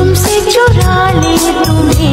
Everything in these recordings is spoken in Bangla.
तुमसे चुरा ले तुम्हें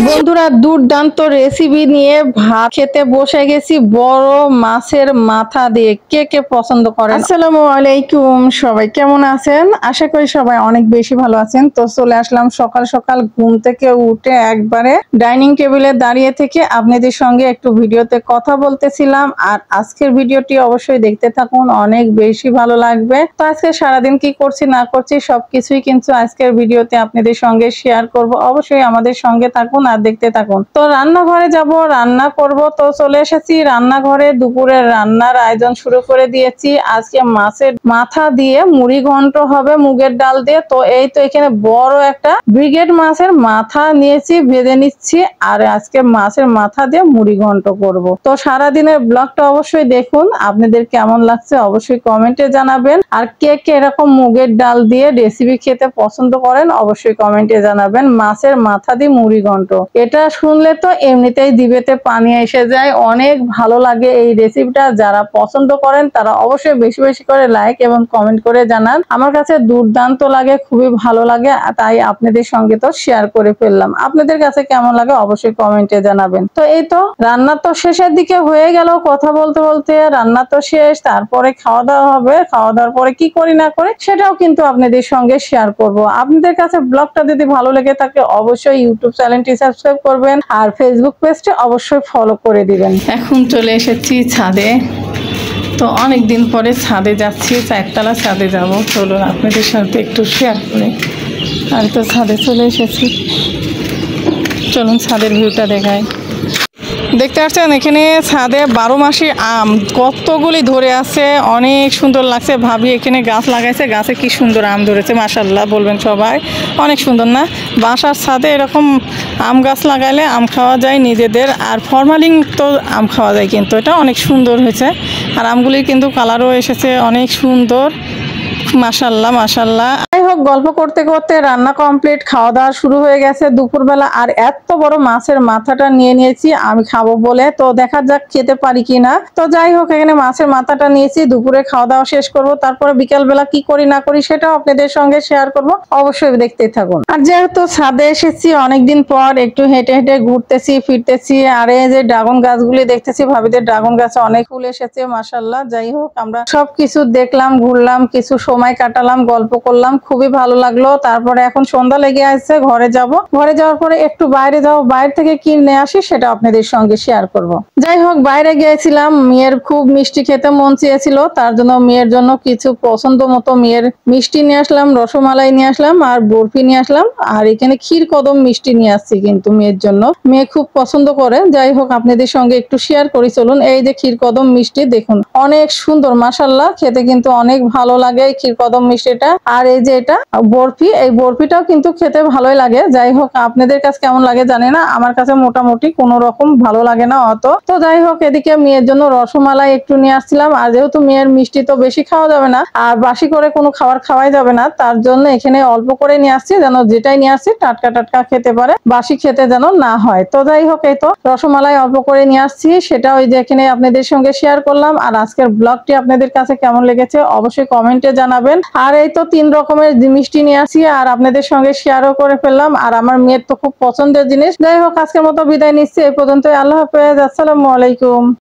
বন্ধুরা দুর্দান্ত রেসিপি নিয়ে ভাত খেতে বসে গেছি বড় মাছের মাথা দিয়ে। কে কে পছন্দ করেন? আসসালামু আলাইকুম, সবাই কেমন আছেন? আশা করি সবাই অনেক বেশি ভালো আছেন। তো চলে আসলাম সকাল সকাল ঘুম থেকে উঠে একবারে ডাইনিং টেবিলে দাঁড়িয়ে থেকে আপনাদের সঙ্গে একটু ভিডিওতে কথা বলতেছিলাম। আর আজকের ভিডিওটি অবশ্যই দেখতে থাকুন, অনেক বেশি ভালো লাগবে। তো আজকে সারাদিন কি করছি না করছি সবকিছুই কিন্তু আজকের ভিডিওতে আপনাদের সঙ্গে শেয়ার করব। অবশ্যই আমাদের সঙ্গে থাকুন আর দেখতে থাকুন। তো রান্নাঘরে যাব, রান্না করব। তো চলে এসেছি রান্নাঘরে, দুপুরের রান্নার আয়োজন শুরু করে দিয়েছি। আজকে মাছের মাথা দিয়ে মুড়ি ঘন্ট হবে মুগের ডাল দিয়ে। তো এই তো এখানে বড় একটা ব্রিগেড মাছের মাথা নিয়েছি, ভেজে নিচ্ছি। আর আজকে মাছের মাথা দিয়ে মুড়ি ঘন্ট করব। তো সারাদিনের ব্লগটা অবশ্যই দেখুন, আপনাদের কেমন লাগছে অবশ্যই কমেন্টে জানাবেন। আর কে কে এরকম মুগের ডাল দিয়ে রেসিপি খেতে পছন্দ করেন অবশ্যই কমেন্টে জানাবেন। মাছের মাথা দিয়ে মুড়ি ঘন্ট, এটা শুনলে তো এমনিতেই জিভেতে পানি এসে যায়, অনেক ভালো লাগে এই রেসিপিটা। যারা পছন্দ করেন তারা অবশ্যই বেশি বেশি করে লাইক এবং কমেন্ট করে জানান। আমার কাছে দুর্দান্ত লাগে, খুবই ভালো লাগে, তাই আপনাদের সঙ্গে তো শেয়ার করে ফেললাম। আপনাদের কাছে কেমন লাগে অবশ্যই কমেন্টে জানাবেন। তো এই তো রান্না তো শেষের দিকে হয়ে গেল, কথা বলতে বলতে রান্না তো শেষ। তারপরে খাওয়া দাওয়া হবে, খাওয়া দাওয়ার পরে কি করি না করি সেটাও কিন্তু আপনাদের সঙ্গে শেয়ার করব। আপনাদের কাছে ব্লগটা যদি ভালো লেগে থাকে অবশ্যই ইউটিউব চ্যানেলটি সাবস্ক্রাইব করবেন আর ফেসবুক পেজটি অবশ্যই ফলো করে দিবেন। এখন চলে এসেছি ছাদে। তো অনেক দিন পরে ছাদে যাচ্ছি, চারতলা ছাদে যাব। চলুন আপনাদের সাথে একটু শেয়ার করি। আর তো ছাদে চলে এসেছি, চলুন ছাদের ভিউটা দেখাই। দেখতে পাচ্ছেন এখানে ছাদে 12 মাসি আম কতগুলি ধরে আছে, অনেক সুন্দর লাগছে। ভাবি এখানে গাছ লাগাইছে, গাছে কি সুন্দর আম ধরেছে, মাশাআল্লাহ বলবেন সবাই, অনেক সুন্দর না? বাসার ছাদে এরকম আম গাছ লাগাইলে আম খাওয়া যায় নিজেদের, আর ফরমালিন তো আম খাওয়া যায়, কিন্তু এটা অনেক সুন্দর হয়েছে। আর আমগুলির কিন্তু কালারও এসেছে অনেক সুন্দর, মাশাআল্লাহ মাশাআল্লাহ। যাই হোক, গল্প করতে করতে রান্না কমপ্লিট, খাওয়া দাওয়া শুরু হয়ে গেছে দুপুরবেলা। আর এত বড় মাছের মাথাটা নিয়ে নিয়েছি আমি খাবো বলে, তো দেখা যাক খেতে পারি কিনা। তো যাই হোক, এখানে মাছের মাথাটা নিয়েছি, দুপুরে খাওয়া দাওয়া শেষ করব। তারপরে বিকালবেলা কি করি না করি সেটাও আপনাদের সঙ্গে শেয়ার করব, অবশ্যই দেখতেই থাকুন। আর যেহেতু ছাদে এসেছি অনেকদিন পর, একটু হেঁটে হেঁটে ঘুরতেছি ফিরতেছি। আর এই যে ড্রাগন গাছগুলি দেখতেছি, ভাবিদের ড্রাগন গাছে অনেক ফুল এসেছে মাশাআল্লাহ। যাই হোক, আমরা সবকিছু দেখলাম, ঘুরলাম, কিছু সময় কাটালাম, গল্প করলাম, খুবই ভালো লাগলো। তারপরে এখন সন্ধ্যা লেগে আসছে, ঘরে যাব। ঘরে যাওয়ার পরে একটু বাইরে যাব, বাইরে থেকে কি নিয়ে আসি সেটা আপনাদের সঙ্গে শেয়ার করব। যাই হোক, বাইরে গিয়েছিলাম, মেয়ের খুব মিষ্টি খেতে মন চেয়েছিল, তার জন্য মেয়ের জন্য কিছু পছন্দ মতো মেয়ের মিষ্টি নিয়ে আসলাম, রসমালাই নিয়ে আসলাম আর বরফি নিয়ে আসলাম। আর এখানে ক্ষীর কদম মিষ্টি নিয়ে আসছি কিন্তু মেয়ের জন্য, মেয়ে খুব পছন্দ করে। যাই হোক, আপনাদের সঙ্গে একটু শেয়ার করি চলুন। এই যে ক্ষীর কদম মিষ্টি দেখুন, অনেক সুন্দর মাশাআল্লাহ, খেতে কিন্তু অনেক ভালো লাগে ক্ষীর কদম মিষ্টিটা। আর এই যে এটা বরফি, এই বরফিটাও কিন্তু খেতে ভালোই লাগে। যাই হোক, আপনাদের কাছে কেমন লাগে জানি না, আমার কাছে মোটামুটি কোনো রকম ভালো লাগে না অত। তো যাই হোক, এদিকে মেয়ের জন্য রসমালাই একটু নিয়ে আসছিলাম। আর যেহেতু মেয়ের মিষ্টি তো বেশি খাওয়া যাবে না, আর বাসি করে কোনো খাবার খাওয়াই যাবে না, তার জন্য এখানে অল্প করে নিয়ে আসছি, যেন যেটাই নিয়ে আসছি টাটকা টাটকা খেতে পারে, বাসি খেতে যেন না হয়। তো যাই হোক, এই তো রসমালাই অল্প করে নিয়ে আসছি, সেটা ওই যে এখানে আপনাদের সঙ্গে শেয়ার করলাম। আর আজকের ব্লগটি আপনাদের কাছে কেমন লেগেছে অবশ্যই কমেন্টে জানাবেন। আর এই তো 3 রকমের মিষ্টি নিয়ে আসি আর আপনাদের সঙ্গে শেয়ারও করে ফেললাম। আর আমার মেয়ের তো খুব পছন্দের জিনিস। যাই হোক, আজকের মতো বিদায় নিচ্ছি, এই পর্যন্ত। আল্লাহ হাফেজ, আসসালামু আলাইকুম।